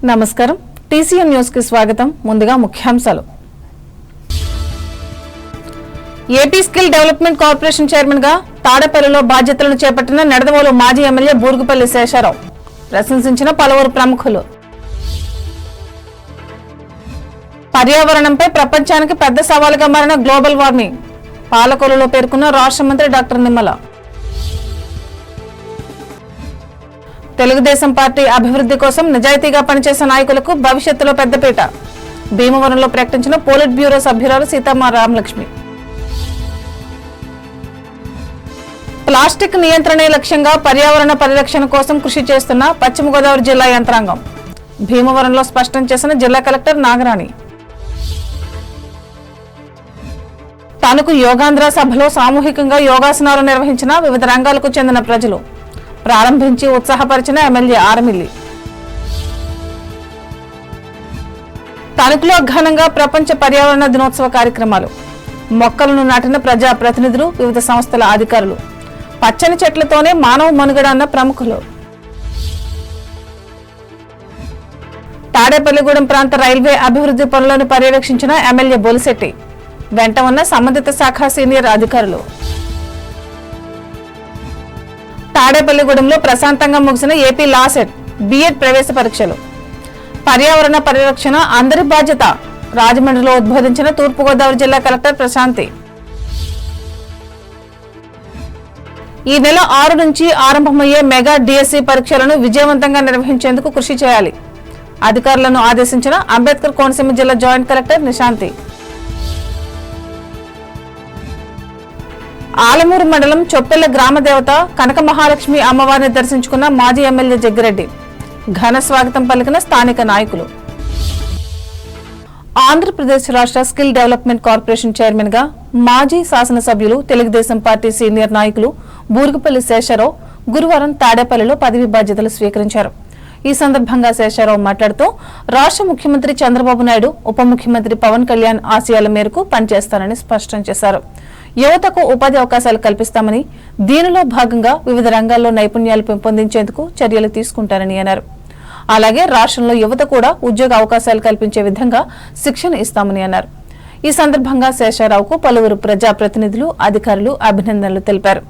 నమస్కారం TCN news కి స్వాగతం. ముందుగా ముఖ్యాంశాలు. AP skill development corporation chairman గా తాడేపల్లిలో బాధ్యతలను చేపట్టిన నెడదవోలు మాజీ ఎమ్మెల్యే బూరుగుపల్లి శేషారావు ప్రశంసించిన పలువురు ప్రముఖులు. పర్యావరణంపై ప్రపంచానికి పెద్ద సవాలుగా మారిన గ్లోబల్ వార్మింగ్ పాలకొల్లులో పేర్కొన్న రాష్ట్ర మంత్రి డాక్టర్ నిమ్మల. తెలుగుదేశం పార్టీ అభివృద్ధి కోసం నిజాయితీగా పనిచేసే నాయకులకు భవిష్యత్తులో పెద్దపీట భీమవరంలో ప్రకటించిన పోలిట్ బ్యూరో సభ్యురాలు సీతమ్మ రామలక్ష్మి. ప్లాస్టిక్ నియంత్రణే లక్ష్యంగా పర్యావరణ పరిరక్షణ కోసం కృషి చేస్తున్న పశ్చిమ గోదావరి జిల్లా యంత్రాంగం భీమవరంలో స్పష్టం చేసిన జిల్లా కలెక్టర్ నాగరాణి. తణుకు యోగాంధ్ర సభలో సామూహికంగా యోగాసనాలు నిర్వహించిన వివిధ రంగాలకు చెందిన ప్రజలు ప్రారంభించి ఉత్సాహపరిచిన ఎమ్మెల్యే ఆర్మిల్లి. తణుకులో ఘనంగా ప్రపంచ పర్యావరణ దినోత్సవ కార్యక్రమాలు మొక్కలను నాటిన ప్రజా ప్రతినిధులు వివిధ సంస్థల అధికారులు పచ్చని చెట్లతోనే మానవ మనుగడ అన్న ప్రముఖులు. తాడేపల్లిగూడెం ప్రాంత రైల్వే అభివృద్ధి పనులను పర్యవేక్షించిన ఎమ్మెల్యే బొలిశెట్టి వెంట ఉన్న సంబంధిత శాఖ సీనియర్ అధికారులు. తాడేపల్లిగూడెంలో ప్రశాంతంగా ముగిసిన ఏపీ లా సెట్ బిఎడ్ ప్రవేశ పరీక్షలు పర్యావరణ పరిరక్షణ అందరి బాధ్యత రాజమండ్రిలో ఉద్బోధించిన తూర్పుగోదావరి జిల్లా కలెక్టర్ ప్రశాంతి. ఈ నెల 6 నుంచి ఆరంభమయ్యే మెగా డిఎస్సి పరీక్షలను విజయవంతంగా నిర్వహించేందుకు కృషి చేయాలి అధికారులను ఆదేశించిన అంబేద్కర్ కోనసీమ జిల్లా జాయింట్ కలెక్టర్ నిశాంతి. ఆలమూరు మండలం చొప్పెళ్ల గ్రామ దేవత కనక మహాలక్ష్మి అమ్మవారిని దర్శించుకున్న మాజీ ఎమ్మెల్యే జగ్గిరెడ్డి ఘన స్వాగతం పలికిన స్థానిక నాయకులు. ఆంధ్రప్రదేశ్ రాష్ట్ర స్కిల్ డెవలప్మెంట్ కార్పొరేషన్ చైర్మన్ గా మాజీ శాసనసభ్యులు తెలుగుదేశం పార్టీ సీనియర్ నాయకులు బూరుగుపల్లి శేషారావు గురువారం తాడేపల్లిలో పదవి బాధ్యతలు స్వీకరించారు. ఈ సందర్భంగా శేషారావు మాట్లాడుతూ రాష్ట్ర ముఖ్యమంత్రి చంద్రబాబు నాయుడు ఉప ముఖ్యమంత్రి పవన్ కళ్యాణ్ ఆశయాల మేరకు పనిచేస్తారని స్పష్టం చేశారు. యువతకు ఉపాధి అవకాశాలు కల్పిస్తామని దీనిలో భాగంగా వివిధ రంగాల్లో నైపుణ్యాలు పెంపొందించేందుకు చర్యలు తీసుకుంటారని అన్నారు. అలాగే రాష్ట్రంలో యువత కూడా ఉద్యోగ అవకాశాలు కల్పించే విధంగా శిక్షణ ఇస్తామని అన్నారు. ఈ సందర్భంగా శేషారావుకు పలువురు ప్రజాప్రతినిధులు అధికారులు అభినందనలు తెలిపారు.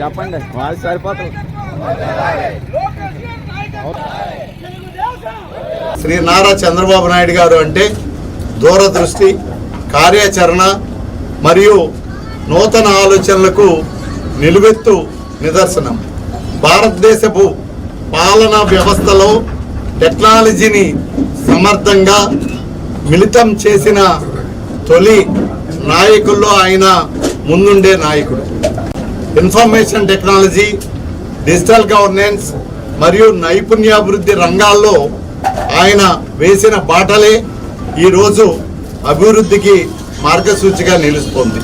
చెప్పండి వాళ్ళు సరిపోతుంది. శ్రీ నారా చంద్రబాబు నాయుడు గారు అంటే దూరదృష్టి, కార్యాచరణ మరియు నూతన ఆలోచనలకు నిలువెత్తు నిదర్శనం. భారతదేశపు పాలనా వ్యవస్థలో టెక్నాలజీని సమర్థంగా మిళితం చేసిన తొలి నాయకుల్లో ఆయన ముందుండే నాయకుడు. ఇన్ఫర్మేషన్ టెక్నాలజీ, డిజిటల్ గవర్నెన్స్ మరియు నైపుణ్యాభివృద్ధి రంగాల్లో ఆయన వేసిన బాటలే ఈరోజు అభివృద్ధికి మార్గసూచిగా నిలుస్తోంది.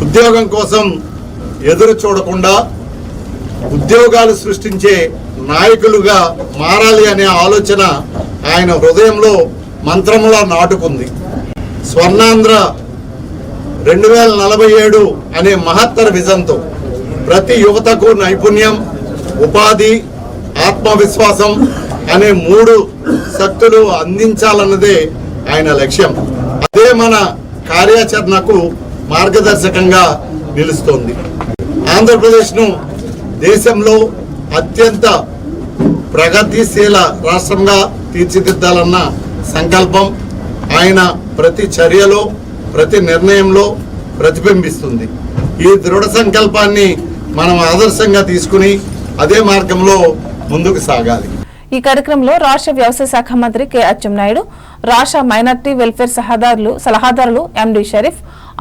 ఉద్యోగం కోసం ఎదురు చూడకుండా ఉద్యోగాలు సృష్టించే నాయకులుగా మారాలి అనే ఆలోచన ఆయన హృదయంలో మంత్రములా నాటుకుంది. స్వర్ణాంధ్ర 2047 అనే మహత్తర విజన్తో ప్రతి యువతకు నైపుణ్యం, ఉపాధి, ఆత్మవిశ్వాసం అనే 3 శక్తులు అందించాలన్నదే ఆయన లక్ష్యం. అదే మన కార్యాచరణకు మార్గదర్శకంగా నిలుస్తోంది. ఆంధ్రప్రదేశ్ను దేశంలో అత్యంత ప్రగతిశీల రాష్ట్రంగా తీర్చిదిద్దాలన్న సంకల్పం ఆయన ప్రతి చర్యలో, ప్రతి నిర్ణయంలో ప్రతిబింబిస్తుంది. ఈ దృఢ సంకల్పాన్ని మనం ఆదర్శంగా తీసుకుని అదే మార్గంలో ముందుకు సాగాలి. ఈ కార్యక్రమంలో రాష్ట్ర వ్యవసాయ శాఖ మంత్రి కె అచ్చెన్నాయుడు, రాష్ట్ర మైనార్టీ వెల్ఫేర్ సలహాదారులు ఎండి షరీఫ్,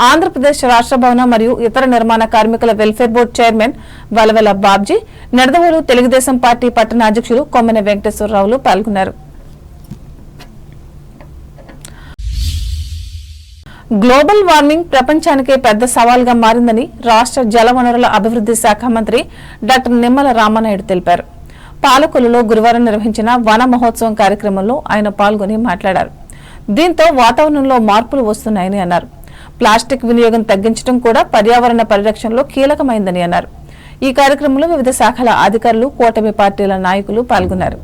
ఆంధ్రప్రదేశ్ రాష్ట్ర భవన మరియు ఇతర నిర్మాణ కార్మికుల welfare board chairman Valavela Babji, Nidadavolu Telugu Desam party పట్టణ అధ్యక్షులు కొమ్మెన వెంకటేశ్వరరావులు పాల్గొన్నారు. గ్లోబల్ వార్మింగ్ ప్రపంచానికే పెద్ద సవాల్గా మారిందని రాష్ట్ర జలవనరుల అభివృద్ధి శాఖ మంత్రి డాక్టర్ నిమ్మల రామానాయుడు తెలిపారు. పాలకొల్లులో గురువారం నిర్వహించిన వన మహోత్సవం కార్యక్రమంలో ఆయన పాల్గొని మాట్లాడారు. దీంతో వాతావరణంలో మార్పులు వస్తున్నాయని అన్నారు. ప్లాస్టిక్ వినియోగం తగ్గించడం కూడా పర్యావరణ పరిరక్షణలో కీలకమైందని అన్నారు. ఈ కార్యక్రమంలో వివిధ శాఖల అధికారులు, కూటమి పార్టీల నాయకులు పాల్గొన్నారు.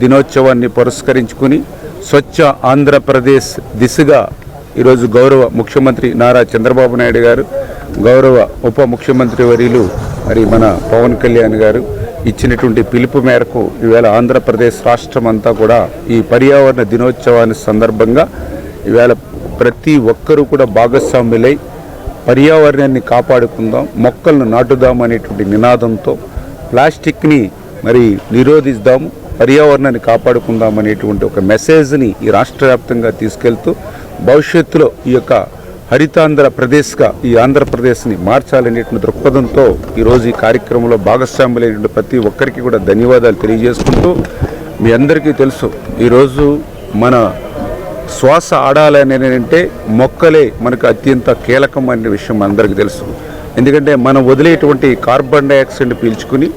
దినోత్సవాన్ని పురస్కరించుకుని స్వచ్ఛ ఆంధ్రప్రదేశ్ దిశగా ఈరోజు గౌరవ ముఖ్యమంత్రి నారా చంద్రబాబు నాయుడు గారు, గౌరవ ఉప ముఖ్యమంత్రి వర్యులు మన పవన్ కళ్యాణ్ గారు ఇచ్చినటువంటి పిలుపు మేరకు ఈవేళ ఆంధ్రప్రదేశ్ రాష్ట్రం అంతా కూడా ఈ పర్యావరణ దినోత్సవాన్ని సందర్భంగా ఈవేళ ప్రతి ఒక్కరూ కూడా భాగస్వాములై పర్యావరణాన్ని కాపాడుకుందాం, మొక్కలను నాటుదాం అనేటువంటి నినాదంతో ప్లాస్టిక్ని నిరోధిద్దాం, పర్యావరణాన్ని కాపాడుకుందాం అనేటువంటి ఒక మెసేజ్ని ఈ రాష్ట్ర వ్యాప్తంగా తీసుకెళ్తూ భవిష్యత్తులో ఈ యొక్క హరితాంధ్రప్రదేశ్గా ఈ ఆంధ్రప్రదేశ్ని మార్చాలనేటువంటి దృక్పథంతో ఈరోజు ఈ కార్యక్రమంలో భాగస్వాములైనటువంటి ప్రతి ఒక్కరికి కూడా ధన్యవాదాలు తెలియజేసుకుంటూ, మీ అందరికీ తెలుసు ఈరోజు మన శ్వాస ఆడాలని అంటే మొక్కలే మనకు అత్యంత కీలకం అనే విషయం అందరికీ తెలుసు. ఎందుకంటే మనం వదిలేటువంటి కార్బన్ డైఆక్సైడ్ పీల్చుకుని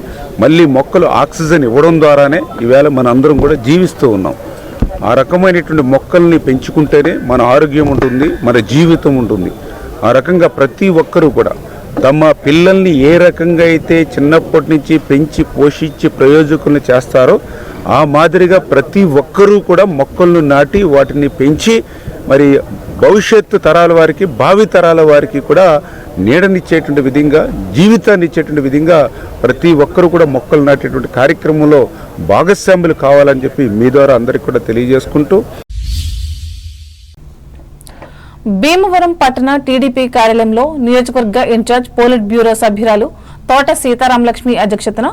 మళ్ళీ మొక్కలు ఆక్సిజన్ ఇవ్వడం ద్వారానే ఈవేళ మన అందరం కూడా జీవిస్తూ ఉన్నాం. ఆ రకమైనటువంటి మొక్కల్ని పెంచుకుంటేనే మన ఆరోగ్యం ఉంటుంది, మన జీవితం ఉంటుంది. ఆ రకంగా ప్రతి ఒక్కరూ కూడా తమ పిల్లల్ని ఏ రకంగా అయితే చిన్నప్పటి నుంచి పెంచి పోషించి ప్రయోజకులను చేస్తారో ఆ మాదిరిగా ప్రతి ఒక్కరూ కూడా మొక్కలను నాటి వాటిని పెంచి భవిష్యత్తు తరాల వారికి, భావి తరాల వారికి కూడా నీడనిచ్చేటువంటి విధంగా, జీవితాన్ని ఇచ్చేటువంటి విధంగా ప్రతి ఒక్కరూ కూడా మొక్కలు నాటేటువంటి కార్యక్రమంలో భాగస్వాములు కావాలని చెప్పి మీ ద్వారా అందరికీ కూడా తెలియజేసుకుంటూ, భీమవరం పట్టణ టీడీపీ కార్యాలయంలో నియోజకవర్గ ఇన్ఛార్జ్ పోలిట్ బ్యూరో సభ్యురాలు తోట సీతారామలక్ష్మి అధ్యక్షతన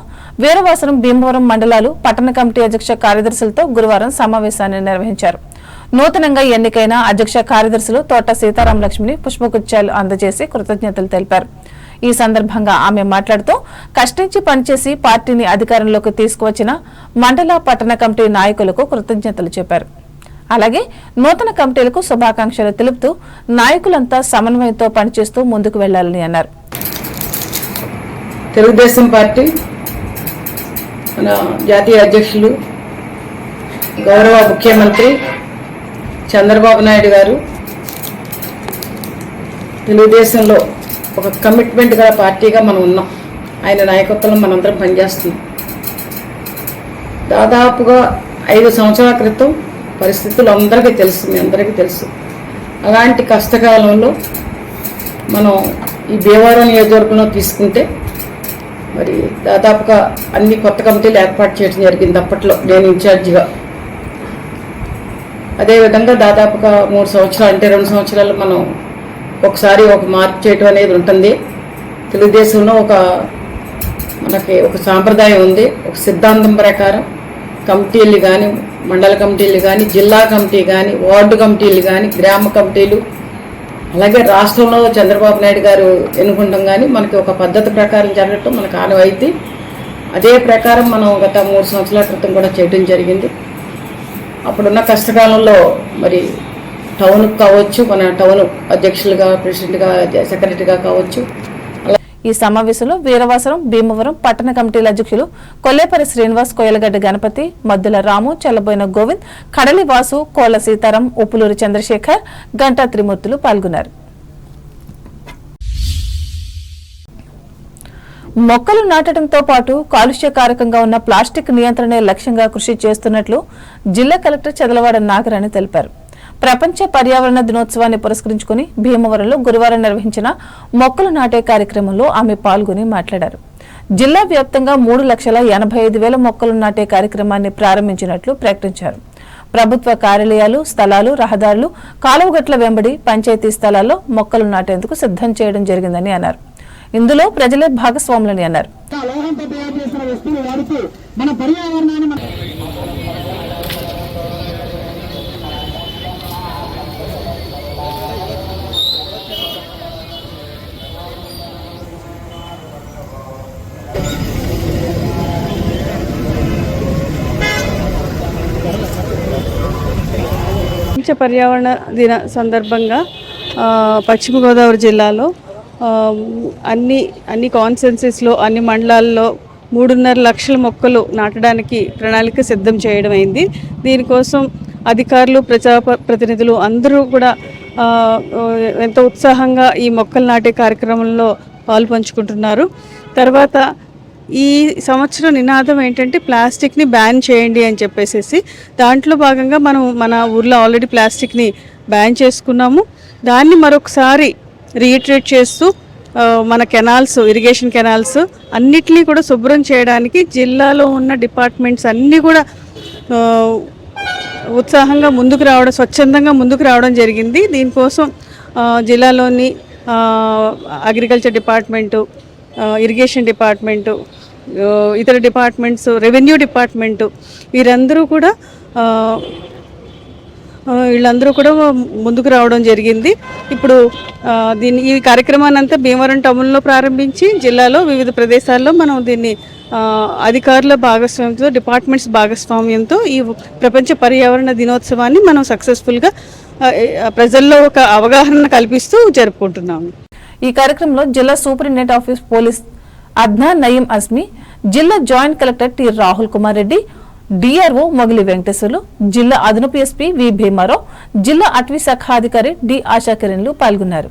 వీరవాసరం, భీమవరం మండలాలు పట్టణ కమిటీ అధ్యక్ష కార్యదర్శులతో గురువారం సమావేశాన్ని నిర్వహించారు. నూతనంగా ఎన్నికైన అధ్యక్ష కార్యదర్శులు తోట సీతారామలక్ష్మిని పుష్పగుచ్చాలు అందజేసి కృతజ్ఞతలు తెలిపారు. ఈ సందర్భంగా ఆమె మాట్లాడుతూ కష్టించి పనిచేసి పార్టీని అధికారంలోకి తీసుకువచ్చిన మండల పట్టణ కమిటీ నాయకులకు కృతజ్ఞతలు చెప్పారు. అలాగే నూతన కమిటీలకు శుభాకాంక్షలు తెలుపుతూ నాయకులంతా సమన్వయంతో పనిచేస్తూ ముందుకు వెళ్లాలని అన్నారు. తెలుగుదేశం పార్టీ మన జాతీయ అధ్యక్షులు గౌరవ ముఖ్యమంత్రి చంద్రబాబు నాయుడు గారు తెలుగుదేశంలో ఒక కమిట్మెంట్ గల పార్టీగా మనం ఉన్నాం. ఆయన నాయకత్వంలో మనందరం పనిచేస్తున్నాం. దాదాపుగా 5 సంవత్సరాల క్రితం పరిస్థితులు అందరికీ తెలుసు, మీ అందరికీ తెలుసు. అలాంటి కష్టకాలంలో మనం ఈ భీమవరం నియోజకవర్గంలో తీసుకుంటే దాదాపుగా అన్ని కొత్త కమిటీలు ఏర్పాటు చేయడం జరిగింది. అప్పట్లో నేను ఇన్ఛార్జిగా. అదేవిధంగా దాదాపుగా 3 సంవత్సరాలు అంటే 2 సంవత్సరాలు మనం ఒకసారి ఒక మార్పు చేయటం అనేది ఉంటుంది. తెలుగుదేశంలో మనకి ఒక సాంప్రదాయం ఉంది. ఒక సిద్ధాంతం ప్రకారం కమిటీలు కానీ, మండల కమిటీలు కానీ, జిల్లా కమిటీ కానీ, వార్డు కమిటీలు కానీ, గ్రామ కమిటీలు, అలాగే రాష్ట్రంలో చంద్రబాబు నాయుడు గారు ఎన్నుకుంటాం కానీ మనకి ఒక పద్ధతి ప్రకారం జరగటం మనకు ఆనవాయితీ. అదే ప్రకారం మనం గత 3 సంవత్సరాల క్రితం కూడా చేయడం జరిగింది. అప్పుడున్న కష్టకాలంలో టౌన్కి కావచ్చు, మన టౌన్ అధ్యక్షులుగా, ప్రెసిడెంట్గా, సెక్రటరీగా కావచ్చు. ఈ సమావేశంలో వీరవాసరం, భీమవరం పట్టణ కమిటీల అధ్యక్షులు కొల్లేపరి శ్రీనివాస్, కోయలగడ్డ గణపతి, మద్దుల రాము, చెల్లబోయిన గోవింద్, కడలి వాసు, కోళ్ల సీతారాం, ఉప్పులూరి చంద్రశేఖర్, గంటా త్రిమూర్తులు పాల్గొన్నారు. మొక్కలు నాటడంతో పాటు కాలుష్యకారకంగా ఉన్న ప్లాస్టిక్ నియంత్రణే లక్ష్యంగా కృషి చేస్తున్నట్లు జిల్లా కలెక్టర్ చదలవాడ నాగరాణి తెలిపారు. ప్రపంచ పర్యావరణ దినోత్సవాన్ని పురస్కరించుకుని భీమవరంలో గురువారం నిర్వహించిన మొక్కలు నాటే కార్యక్రమంలో ఆమె పాల్గొని మాట్లాడారు. జిల్లా వ్యాప్తంగా 3,85,000 మొక్కలు నాటే కార్యక్రమాన్ని ప్రారంభించినట్లు ప్రకటించారు. ప్రభుత్వ కార్యాలయాలు, స్థలాలు, రహదారులు, కాలువగట్ల వెంబడి పంచాయతీ స్థలాల్లో మొక్కలు నాటేందుకు సిద్ధం చేయడం జరిగిందని అన్నారు. ఇందులో ప్రజలే భాగస్వాములని అన్నారు. ప్రపంచ పర్యావరణ దిన సందర్భంగా పశ్చిమ గోదావరి జిల్లాలో అన్ని కాన్స్టిట్యున్సీస్లో అన్ని మండలాల్లో 3.5 లక్షల మొక్కలు నాటడానికి ప్రణాళిక సిద్ధం చేయడం అయింది. దీనికోసం అధికారులు, ప్రజాప్రతినిధులు అందరూ కూడా ఎంతో ఉత్సాహంగా ఈ మొక్కలు నాటే కార్యక్రమంలో పాల్పంచుకుంటున్నారు. తర్వాత ఈ సంవత్సరం నినాదం ఏంటంటే ప్లాస్టిక్ని బ్యాన్ చేయండి అని చెప్పేసి, దాంట్లో భాగంగా మనం మన ఊర్లో ఆల్రెడీ ప్లాస్టిక్ని బ్యాన్ చేసుకున్నాము. దాన్ని మరొకసారి రీఇటరేట్ చేస్తూ మన కెనాల్స్, ఇరిగేషన్ కెనాల్స్ అన్నిటినీ కూడా శుభ్రం చేయడానికి జిల్లాలో ఉన్న డిపార్ట్మెంట్స్ అన్నీ కూడా ఉత్సాహంగా ముందుకు రావడం, స్వచ్ఛందంగా ముందుకు రావడం జరిగింది. దీనికోసం జిల్లాలోని అగ్రికల్చర్ డిపార్ట్మెంటు, ఇరిగేషన్ డిపార్ట్మెంటు, ఇతర డిపార్ట్మెంట్స్, రెవెన్యూ డిపార్ట్మెంటు వీళ్ళందరూ కూడా ముందుకు రావడం జరిగింది. ఇప్పుడు ఈ కార్యక్రమాన్ని అంతా భీమవరం టౌన్లో ప్రారంభించి జిల్లాలో వివిధ ప్రదేశాల్లో మనం దీన్ని అధికారుల భాగస్వామ్యంతో, డిపార్ట్మెంట్స్ భాగస్వామ్యంతో ఈ ప్రపంచ పర్యావరణ దినోత్సవాన్ని మనం సక్సెస్ఫుల్గా ప్రజల్లో ఒక అవగాహన కల్పిస్తూ జరుపుకుంటున్నాము. ఈ కార్యక్రమంలో జిల్లా superintendent of police Adnan Nayeem Asmi, జిల్లా joint collector T Rahul Kumar Reddy, DRO Mogili Venkateswarlu, జిల్లా అదనపు ఎస్పీ వి భీమారావు, జిల్లా అటవీ శాఖ అధికారి డి ఆశాకిరణ్లు పాల్గొన్నారు.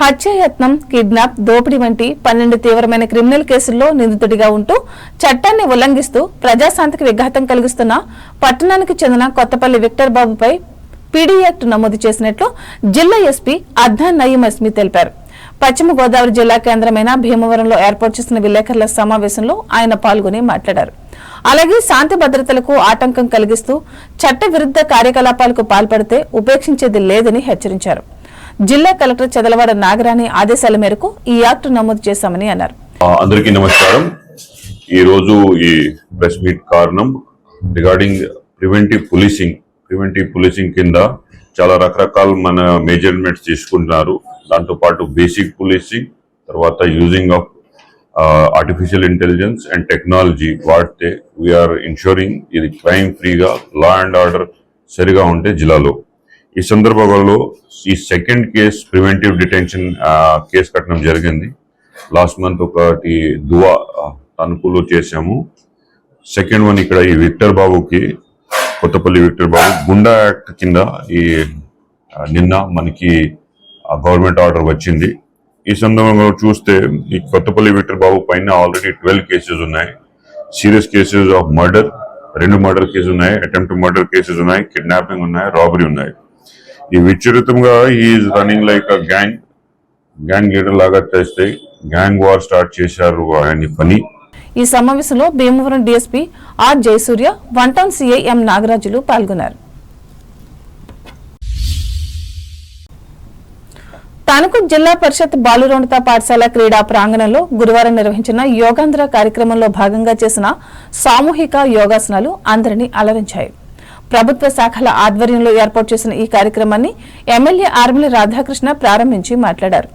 హత్యాయత్నం, కిడ్నాప్, దోపిడీ వంటి 12 తీవ్రమైన క్రిమినల్ కేసుల్లో నిందితుడిగా ఉంటూ చట్టాన్ని ఉల్లంఘిస్తూ ప్రజాశాంతికి విఘాతం కలిగిస్తున్న పట్టణానికి చెందిన కొత్తపల్లి విక్టర్ బాబుపై పీడీ యాక్ట్ నమోదు చేసినట్లు జిల్లా ఎస్పీ అద్నాన్ నయీం అస్మి తెలిపారు. పశ్చిమ గోదావరి జిల్లా కేంద్రమైన భీమవరంలో ఏర్పాటు చేసిన విలేకరుల సమావేశంలో ఆయన పాల్గొని మాట్లాడారు. అలాగే శాంతి భద్రతలకు ఆటంకం కలిగిస్తూ చట్ట విరుద్ధ కార్యకలాపాలకు పాల్పడితే ఉపేక్షించేది లేదని హెచ్చరించారు. జిల్లా కలెక్టర్ చదలవాడ నాగరాణి ఆదేశాల మేరకు ఈ యాక్ట్ నమోదు చేశామని అన్నారు. అందరికీ నమస్కారం. ఈ రోజు ఈ ప్రెస్ మీట్ కారణం రిగార్డింగ్ ప్రివెంటివ్ పోలీసింగ్ కింద చాలా రకరకాల మన మెజర్మెంట్స్ తీసుకుంటున్నారు. దాంతో పాటు బేసిక్ పోలీసింగ్, తర్వాత using of artificial intelligence and technology వాడితే వీఆర్ ఇన్షూరింగ్ ఇది క్రైమ్ ఫ్రీగా, లా అండ్ ఆర్డర్ సరిగా ఉంటే జిల్లాలో. ఈ సందర్భంలో ఈ second case preventive detention case కట్టడం జరిగింది. లాస్ట్ మంత్ ఒకటి దువా తణుకులో చేశాము. సెకండ్ వన్ ఇక్కడ ఈ విక్టర్ బాబుకి, కొత్తపల్లి విక్టర్ బాబు గుండా యాక్ట్ కింద ఈ నిన్న మనకి గవర్నమెంట్ ఆర్డర్ వచ్చింది. ఈ సందర్భంలో చూస్తే ఈ కొత్తపల్లి విక్టర్ బాబు పైన ఆల్రెడీ 12 కేసెస్ ఉన్నాయి. Serious cases of murder, 2 murder కేసులు ఉన్నాయి, అటెంప్ట్ మర్డర్ కేసెస్ ఉన్నాయి, కిడ్నాపింగ్ ఉన్నాయి, రాబరీ ఉన్నాయి. ఈ విచరితంగా is running like a gang leader లాగా చేస్తే గ్యాంగ్ వార్ స్టార్ట్ చేశారు ఆయన పని. ఈ సమావేశంలో Bhimavaram DSP R Jayasurya, 1 town CI M నాగరాజులు పాల్గొన్నారు. తణుకు జిల్లా పరిషత్ బాలురోణిత పాఠశాల క్రీడా ప్రాంగణంలో గురువారం నిర్వహించిన యోగాంధ్ర కార్యక్రమంలో భాగంగా చేసిన సామూహిక యోగాసనాలు అందరినీ అలరించాయి. ప్రభుత్వ శాఖల ఆధ్వర్యంలో ఏర్పాటు చేసిన ఈ కార్యక్రమాన్ని ఎమ్మెల్యే ఆర్మిలి రాధాకృష్ణ ప్రారంభించి మాట్లాడారు.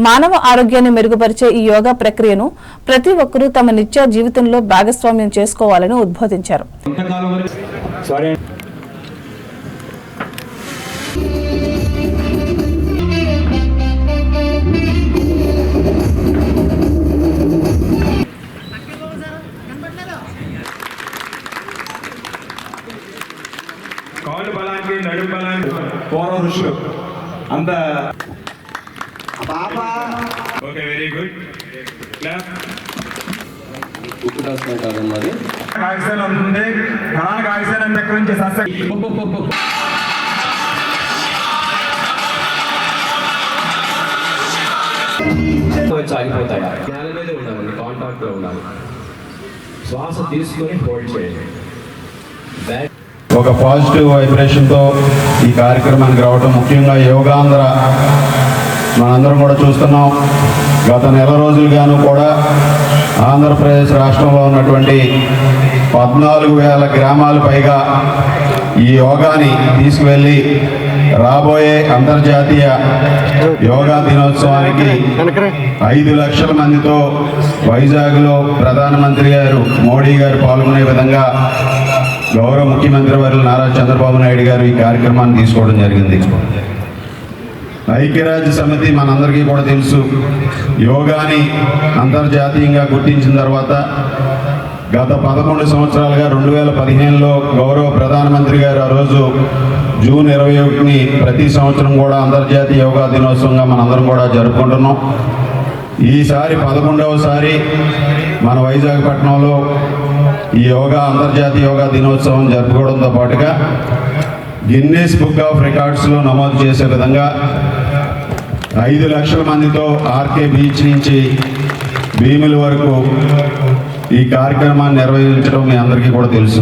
మానవ ఆరోగ్యాన్ని మెరుగుపరిచే ఈ యోగా ప్రక్రియను ప్రతి ఒక్కరూ తమ నిత్య జీవితంలో భాగస్వామ్యం చేసుకోవాలని ఉద్బోధించారు. కాళ్ళు బలానికి, నడుము బలానికి పూర్వ ఋషులు అంత. Okay, very good. కాగితాలు ఉంటుంది, ఫలానా కాగితాలు దగ్గర నుంచి సస్య మూమెంట్స్ ఆగిపోతాయి. నేల మీద ఉండాలి, కాంటాక్ట్లో ఉండాలి. శ్వాస తీసుకొని హోల్డ్ చేయండి. ఒక పాజిటివ్ వైబ్రేషన్తో ఈ కార్యక్రమానికి రావడం, ముఖ్యంగా యోగాంధ్ర మనందరం కూడా చూస్తున్నాం. గత నెల రోజులుగాను కూడా ఆంధ్రప్రదేశ్ రాష్ట్రంలో ఉన్నటువంటి 14,000 గ్రామాలు పైగా ఈ యోగాని తీసుకువెళ్ళి రాబోయే అంతర్జాతీయ యోగా దినోత్సవానికి 5 లక్షల మందితో వైజాగ్లో ప్రధానమంత్రి గారు మోడీ గారు పాల్గొనే విధంగా గౌరవ ముఖ్యమంత్రి వర్యులు నారా చంద్రబాబు నాయుడు గారు ఈ కార్యక్రమాన్ని తీసుకోవడం జరిగింది. ఐక్యరాజ్య సమితి మనందరికీ కూడా తెలుసు, యోగాని అంతర్జాతీయంగా గుర్తించిన తర్వాత గత 11 సంవత్సరాలుగా 2015లో గౌరవ ప్రధానమంత్రి గారు ఆ రోజు జూన్ 21ని ప్రతి సంవత్సరం కూడా అంతర్జాతీయ యోగా దినోత్సవంగా మనందరం కూడా జరుపుకుంటున్నాం. ఈసారి 11వసారి మన వైజాగ్ పట్టణంలో ఈ అంతర్జాతీయ యోగా దినోత్సవం జరుపుకోవడంతో పాటుగా గిన్నెస్ బుక్ ఆఫ్ రికార్డ్స్లో నమోదు చేసే విధంగా 5 లక్షల మందితో ఆర్కే బీచ్ నుంచి భీముల వరకు ఈ కార్యక్రమాన్ని నిర్వహించడం మీ అందరికీ కూడా తెలుసు.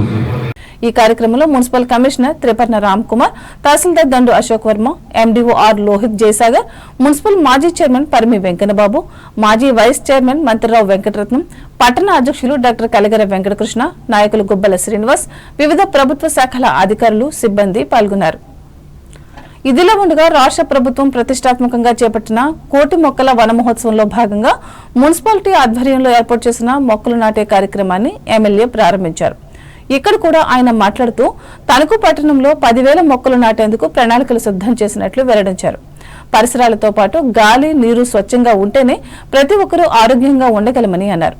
ఈ కార్యక్రమంలో municipal commissioner Triparna Ram Kumar, tahsildar Dandu Ashok Varma, MDO R Lohit Jayasagar, municipal మాజీ చైర్మన్ పరిమి వెంకన్నబాబు, మాజీ వైస్ చైర్మన్ మంత్రిరావు వెంకటరత్నం, పట్టణ అధ్యక్షులు డాక్టర్ కలిగర వెంకటకృష్ణ, నాయకులు గుబ్బల శ్రీనివాస్, వివిధ ప్రభుత్వ శాఖల అధికారులు, సిబ్బంది పాల్గొన్నారు. ఇదిలా ఉండగా రాష్ట్ర ప్రభుత్వం ప్రతిష్టాత్మకంగా చేపట్టిన కోటి మొక్కల వన మహోత్సవంలో భాగంగా మున్సిపాలిటీ ఆధ్వర్యంలో ఏర్పాటు చేసిన మొక్కలు నాటే కార్యక్రమాన్ని ఎమ్మెల్యే ప్రారంభించారు. ఇక్కడ కూడా ఆయన మాట్లాడుతూ తణుకు పట్టణంలో 10,000 మొక్కలు నాటేందుకు ప్రణాళికలు సిద్ధం చేసినట్లు వెల్లడించారు. పరిసరాలతో పాటు గాలి, నీరు స్వచ్ఛంగా ఉంటేనే ప్రతి ఒక్కరూ ఆరోగ్యంగా ఉండగలమని అన్నారు.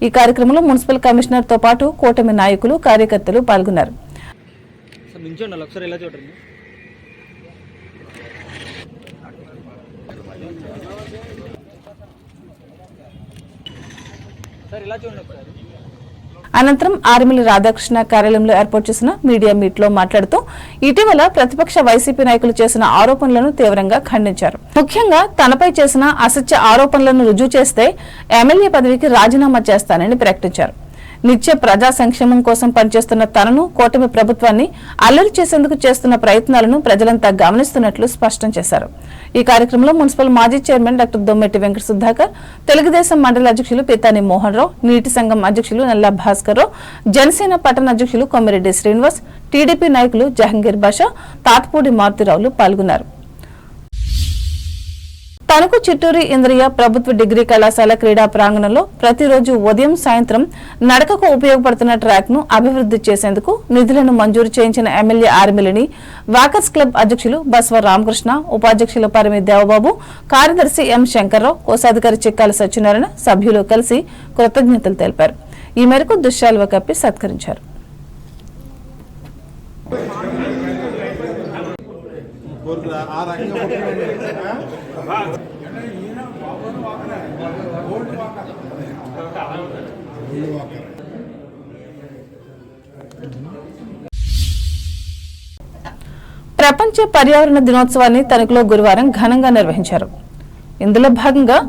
ఈ కార్యక్రమంలో మున్సిపల్ కమిషనర్ తో పాటు కూటమి నాయకులు, కార్యకర్తలు పాల్గొన్నారు. అనంతరం ఆర్మిలి రాధాకృష్ణ కార్యాలయంలో ఏర్పాటు చేసిన మీడియా మీట్ లో మాట్లాడుతూ ఇటీవల ప్రతిపక్ష వైసీపీ నాయకులు చేసిన ఆరోపణలను తీవ్రంగా ఖండించారు. ముఖ్యంగా తనపై చేసిన అసత్య ఆరోపణలను రుజువు చేస్తే ఎమ్మెల్యే పదవికి రాజీనామా చేస్తానని ప్రకటించారు. నిత్య ప్రజా సంక్షేమం కోసం పనిచేస్తున్న తనను, కూటమి ప్రభుత్వాన్ని అల్లరి చేసేందుకు చేస్తున్న ప్రయత్నాలను ప్రజలంతా గమనిస్తున్నట్లు స్పష్టం చేశారు. ఈ కార్యక్రమంలో మున్సిపల్ మాజీ చైర్మన్ డాక్టర్ దొమ్మెట్టి వెంకట సుధాకర్, తెలుగుదేశం మండల అధ్యక్షులు పితాని మోహన్ రావు, నీటి సంఘం అధ్యక్షులు నల్లా భాస్కర్ రావు, జనసేన పట్టణ అధ్యక్షులు కొమ్మిరెడ్డి శ్రీనివాస్, టీడీపీ నాయకులు జహంగీర్ బాషా, తాతపూడి మారుతిరావులు పాల్గొన్నారు. తణుకు చిట్టూరి ఇంద్రియ ప్రభుత్వ డిగ్రీ కళాశాల క్రీడా ప్రాంగణంలో ప్రతిరోజు ఉదయం, సాయంత్రం నడకకు ఉపయోగపడుతున్న ట్రాక్ ను అభివృద్ధి చేసేందుకు నిధులను మంజూరు చేయించిన ఎమ్మెల్యే ఆర్మిలిని వాకర్స్ క్లబ్ అధ్యక్షులు బస్వ రామకృష్ణ, ఉపాధ్యక్షులు పరిమి దేవబాబు, కార్యదర్శి ఎం శంకర్రావు, కోశాధికారి చిక్కాల సత్యనారాయణ, సభ్యులు కలిసి కృతజ్ఞతలు తెలిపారు. ఈ మేరకు దుశ్శాలువ కప్పి సత్కరించారు. ప్రపంచ పర్యావరణ దినోత్సవాన్ని తణుకులో గురువారం ఘనంగా నిర్వహించారు. ఇందులో భాగంగా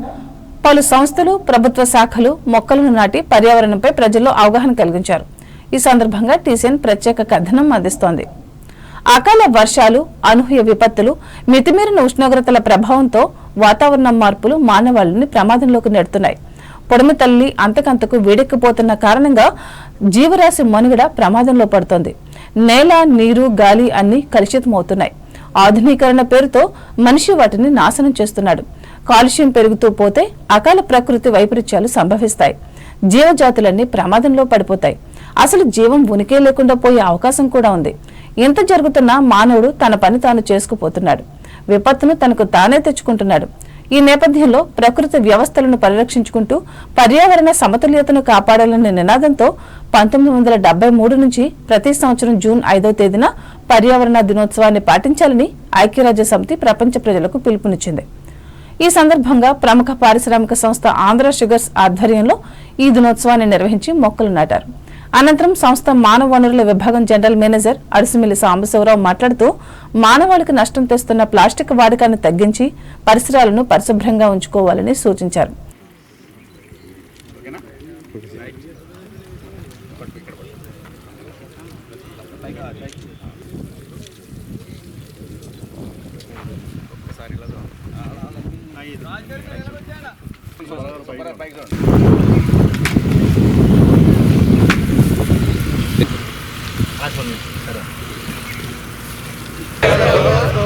పలు సంస్థలు, ప్రభుత్వ శాఖలు మొక్కలను నాటి పర్యావరణంపై ప్రజల్లో అవగాహన కలిగించారు. ఈ సందర్భంగా టీసీఎన్ ప్రత్యేక కథనం అందిస్తోంది. అకాల వర్షాలు, అనూహ్య విపత్తులు, మితిమీరిన ఉష్ణోగ్రతల ప్రభావంతో వాతావరణ మార్పులు మానవాళిని ప్రమాదంలోకి నెడుతున్నాయి. పొడమి తల్లి అంతకంతకు వేడెక్కిపోతున్న కారణంగా జీవరాశి మనుగడ ప్రమాదంలో పడుతోంది. నేల, నీరు, గాలి అన్ని కలుషితమవుతున్నాయి. ఆధునీకరణ పేరుతో మనిషి వాటిని నాశనం చేస్తున్నాడు. కాలుష్యం పెరుగుతూ పోతే అకాల ప్రకృతి వైపరీత్యాలు సంభవిస్తాయి. జీవజాతులన్నీ ప్రమాదంలో పడిపోతాయి. అసలు జీవం ఉనికే లేకుండా పోయే అవకాశం కూడా ఉంది. ఎంత జరుగుతున్నా మానవుడు తన పని తాను చేసుకుపోతున్నాడు. విపత్తును తనకు తానే తెచ్చుకుంటున్నాడు. ఈ నేపథ్యంలో ప్రకృతి వ్యవస్థలను పరిరక్షించుకుంటూ పర్యావరణ సమతుల్యతను కాపాడాలనే నినాదంతో 1973 నుంచి ప్రతి సంవత్సరం జూన్ 5వ తేదీన పర్యావరణ దినోత్సవాన్ని పాటించాలని ఐక్యరాజ్య సమితి ప్రపంచ ప్రజలకు పిలుపునిచ్చింది. ఈ సందర్భంగా ప్రముఖ పారిశ్రామిక సంస్థ ఆంధ్ర షుగర్స్ ఆధ్వర్యంలో ఈ దినోత్సవాన్ని నిర్వహించి మొక్కలు నాటారు. అనంతరం సంస్థ మానవ వనరుల విభాగం జనరల్ మేనేజర్ అడిసిమిల్లి సాంబశివరావు మాట్లాడుతూ మానవాళికి నష్టం తెస్తున్న ప్లాస్టిక్ వాడకాన్ని తగ్గించి పరిసరాలను పరిశుభ్రంగా ఉంచుకోవాలని సూచించారు.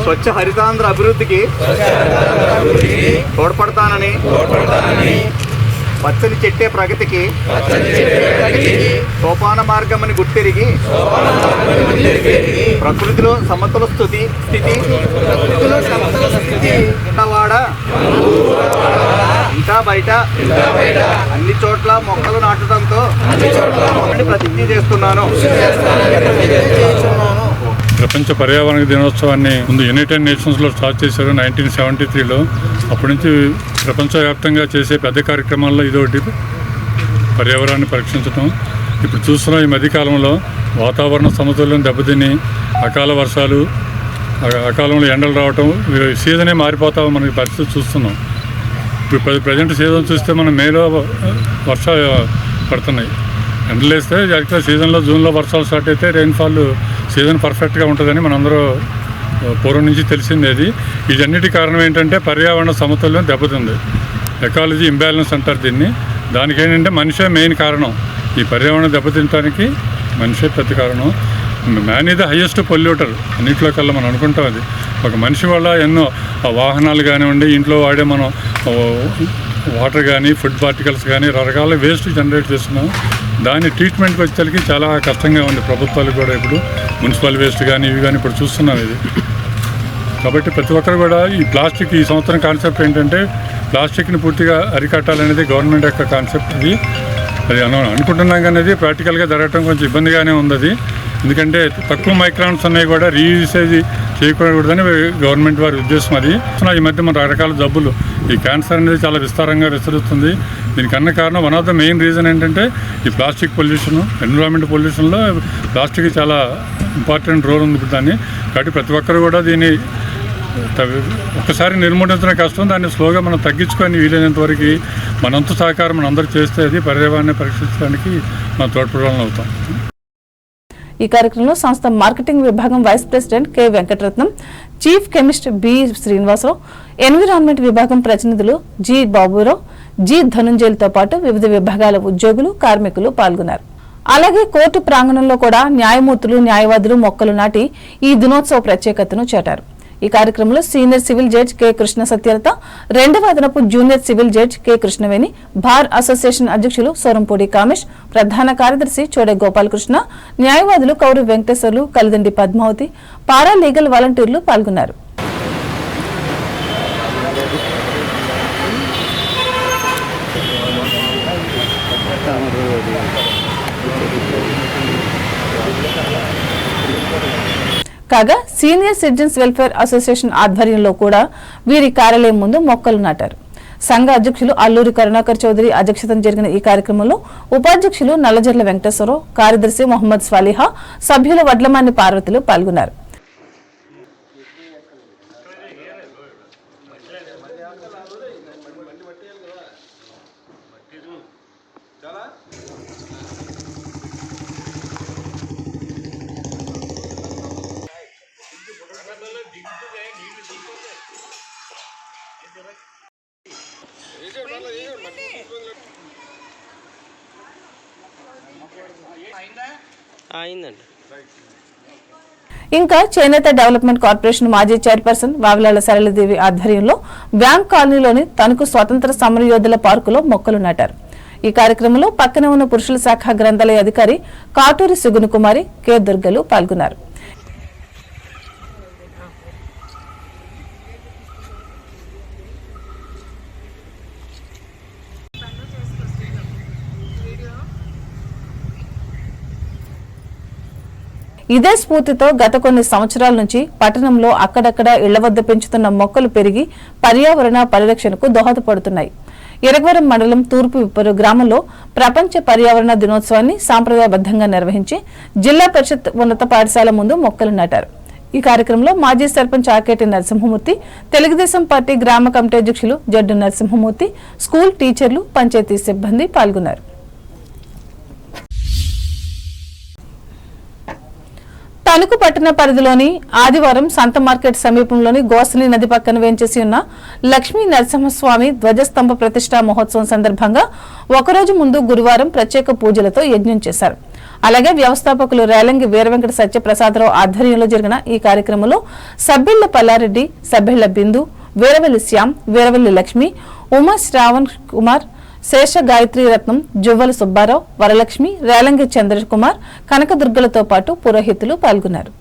స్వచ్ఛ హరితాంధ్ర అభివృద్ధికి తోడ్పడతానని పచ్చని చెట్టే ప్రగతికి సోపాన మార్గమని గుర్తిరిగి ప్రకృతిలో సమతుల స్థితి ఉన్నవాడ ఇంకా బయట అన్ని చోట్ల మొక్కలు నాటడంతో ప్రతిజ్ఞ చేస్తున్నాను. ప్రపంచ పర్యావరణ దినోత్సవాన్ని ముందు యునైటెడ్ నేషన్స్లో స్టార్ట్ చేశారు 1973లో. అప్పటి నుంచి ప్రపంచవ్యాప్తంగా చేసే పెద్ద కార్యక్రమాల్లో ఇదొకటి, పర్యావరణాన్ని పరీక్షించడం. ఇప్పుడు చూస్తున్నాం ఈ మధ్యకాలంలో వాతావరణ సమతుల్యం దెబ్బతిని అకాల వర్షాలు, అకాలంలో ఎండలు రావటం, సీజనే మారిపోతా మనకి పరిస్థితి చూస్తున్నాం. ఇప్పుడు ప్రజెంట్ సీజన్ చూస్తే మనం మేలో వర్షాలు పడుతున్నాయి. ఎండలు వేస్తే యాక్చువల్గా సీజన్లో జూన్లో వర్షాలు స్టార్ట్ అయితే రెయిన్ఫాల్ సీజన్ పర్ఫెక్ట్గా ఉంటుందని మనందరూ పూర్వం నుంచి తెలిసింది. అది వీటన్నిటి కారణం ఏంటంటే పర్యావరణ సమతుల్యం దెబ్బతింది. ఎకాలజీ ఇంబ్యాలెన్స్ అంటారు దీన్ని. దానికి ఏంటంటే మనిషే మెయిన్ కారణం. ఈ పర్యావరణం దెబ్బతింటానికి మనిషే పెద్ద కారణం. Man is the highest polluter అన్నింటిలో కల్లా మనం అనుకుంటాం. అది ఒక మనిషి వల్ల ఎన్నో వాహనాలు కానివ్వండి, ఇంట్లో వాడే మనం వాటర్ కానీ, ఫుడ్ పార్టికల్స్ కానీ, రకరకాల వేస్ట్ జనరేట్ చేస్తున్నాం. దాని ట్రీట్మెంట్కి వచ్చేసరికి చాలా కష్టంగా ఉంది ప్రభుత్వాలు కూడా. ఇప్పుడు మున్సిపల్ వేస్ట్ కానీ ఇవి కానీ ఇప్పుడు చూస్తున్నాం ఇది. కాబట్టి ప్రతి ఒక్కరు కూడా ఈ ప్లాస్టిక్, ఈ సంవత్సరం కాన్సెప్ట్ ఏంటంటే ప్లాస్టిక్ని పూర్తిగా అరికట్టాలనేది గవర్నమెంట్ యొక్క కాన్సెప్ట్. అది అనుకుంటున్నాం కానీ అది ప్రాక్టికల్గా జరగడం కొంచెం ఇబ్బందిగానే ఉంది. అది ఎందుకంటే తక్కువ మైక్రాన్స్ ఉన్నాయి కూడా రీయూసేజ్ చేయకూడదని గవర్నమెంట్ వారి ఉద్దేశం. అది ఈ మధ్య మన రకరకాల జబ్బులు, ఈ క్యాన్సర్ అనేది చాలా విస్తారంగా విస్తరిస్తుంది. దీనికన్నా కారణం one of the main reason ఏంటంటే ఈ ప్లాస్టిక్ పొల్యూషన్, ఎన్విరాన్మెంట్ పొల్యూషన్లో ప్లాస్టిక్ చాలా ఇంపార్టెంట్ రోల్ ఉంది ఇప్పుడు దాన్ని. కాబట్టి ప్రతి ఒక్కరు కూడా దీన్ని ఒక్కసారి నిర్మూలించడం కష్టం. దాన్ని స్లోగా మనం తగ్గించుకొని వీలైనంత వరకు మనంత సహకారం మనం అందరూ చేస్తే అది పర్యావరణాన్ని పరీక్షించడానికి మనం తోడ్పడాలని అవుతాం. ఈ కార్యక్రమంలో సంస్థ మార్కెటింగ్ విభాగం vice president K Venkataratnam, chief chemist B Srinivasarao, environment విభాగం ప్రతినిధులు జి బాబురావు, జి ధనుంజయలతో పాటు వివిధ విభాగాల ఉద్యోగులు, కార్మికులు పాల్గొన్నారు. అలాగే కోర్టు ప్రాంగణంలో కూడా న్యాయమూర్తులు, న్యాయవాదులు మొక్కలు నాటి ఈ దినోత్సవ ప్రత్యేకతను చాటారు. ఈ కార్యక్రమంలో senior civil judge K Krishna Satyalatha, రెండవ అదనపు junior civil judge K Krishnaveni, bar association అధ్యక్షులు సోరంపూడి కామేష్, ప్రధాన కార్యదర్శి చోడే గోపాలకృష్ణ, న్యాయవాదులు కౌరు వెంకటేశ్వర్లు, కలిదండి పద్మావతి, పారా లీగల్ వాలంటీర్లు పాల్గొన్నారు. కాగా సీనియర్ సిటిజన్స్ వెల్ఫేర్ అసోసియేషన్ ఆధ్వర్యంలో కూడా వీరి కార్యాలయం ముందు మొక్కలు నాటారు. సంఘ అధ్యక్షులు అల్లూరి కరుణాకర్ చౌదరి అధ్యక్షతన జరిగిన ఈ కార్యక్రమంలో ఉపాధ్యక్షులు నల్లజర్ల వెంకటేశ్వరరావు, కార్యదర్శి మొహమ్మద్ స్వాలిహా, సభ్యులు వడ్లమాని పార్వతులు పాల్గొన్నారు. ఇంకా చేనేత డెవలప్మెంట్ కార్పొరేషన్ మాజీ చైర్పర్సన్ వావిలాల సరళదేవి ఆధ్వర్యంలో బ్యాంక్ కాలనీలోని తణుకు స్వాతంత్ర సమరయోధుల పార్కులో మొక్కలు నాటారు. ఈ కార్యక్రమంలో పక్కనే ఉన్న పురుషుల శాఖ గ్రంథాలయ అధికారి కాటూరి సుగుణ కుమారి, కె దుర్గలు పాల్గొన్నారు. ఇదే స్ఫూర్తితో గత కొన్ని సంవత్సరాల నుంచి పట్టణంలో అక్కడక్కడ ఇళ్ల వద్ద పెంచుతున్న మొక్కలు పెరిగి పర్యావరణ పరిరక్షణకు దోహదపడుతున్నాయి. ఎరగవరం మండలం తూర్పు విప్పరు గ్రామంలో ప్రపంచ పర్యావరణ దినోత్సవాన్ని సాంప్రదాయబద్ధంగా నిర్వహించి జిల్లా పరిషత్ ఉన్నత పాఠశాల ముందు మొక్కలు నాటారు. ఈ కార్యక్రమంలో మాజీ సర్పంచ్ ఆకేటి నరసింహమూర్తి, తెలుగుదేశం పార్టీ గ్రామ కమిటీ అధ్యక్షులు జడ్డు నరసింహమూర్తి, స్కూల్ టీచర్లు, పంచాయతీ సిబ్బంది పాల్గొన్నారు. తణుకు పట్టణ పరిధిలోని ఆదివారం సంత మార్కెట్ సమీపంలోని గోసలి నది పక్కన వేంచేసి ఉన్న లక్ష్మీ నరసింహస్వామి ధ్వజస్తంభ ప్రతిష్ఠా మహోత్సవం సందర్భంగా ఒకరోజు ముందు గురువారం ప్రత్యేక పూజలతో యజ్ఞం చేశారు. అలాగే వ్యవస్థాపకులు రేలంగి వీరవెంకట సత్యప్రసాదరావు ఆధ్వర్యంలో జరిగిన ఈ కార్యక్రమంలో సబ్బిళ్ల పల్లారెడ్డి, సబ్బిళ్ల బిందు, వీరవెల్లి శ్యామ్, వీరవెల్లి లక్ష్మి, ఉమా శ్రావణ్ కుమార్, శేష గాయత్రి రత్నం, జువ్వల సుబ్బారావు, వరలక్ష్మి, రేలంగి చంద్రకుమార్, కనకదుర్గలతో పాటు పురోహితులు పాల్గొన్నారు.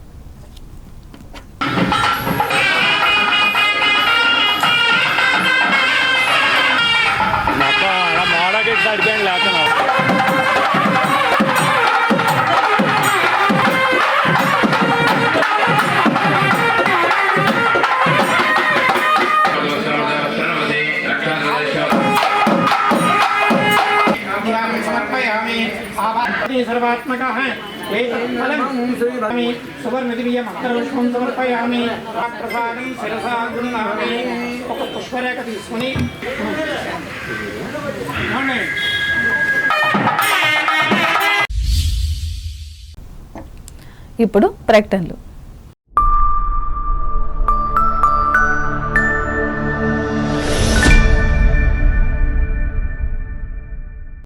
सर्वात्मक है समर्पयामि प्रसादं शिरसा गुरुनामे पुष्परेख తీసుకొని ఇప్పుడు ప్రకటనలు.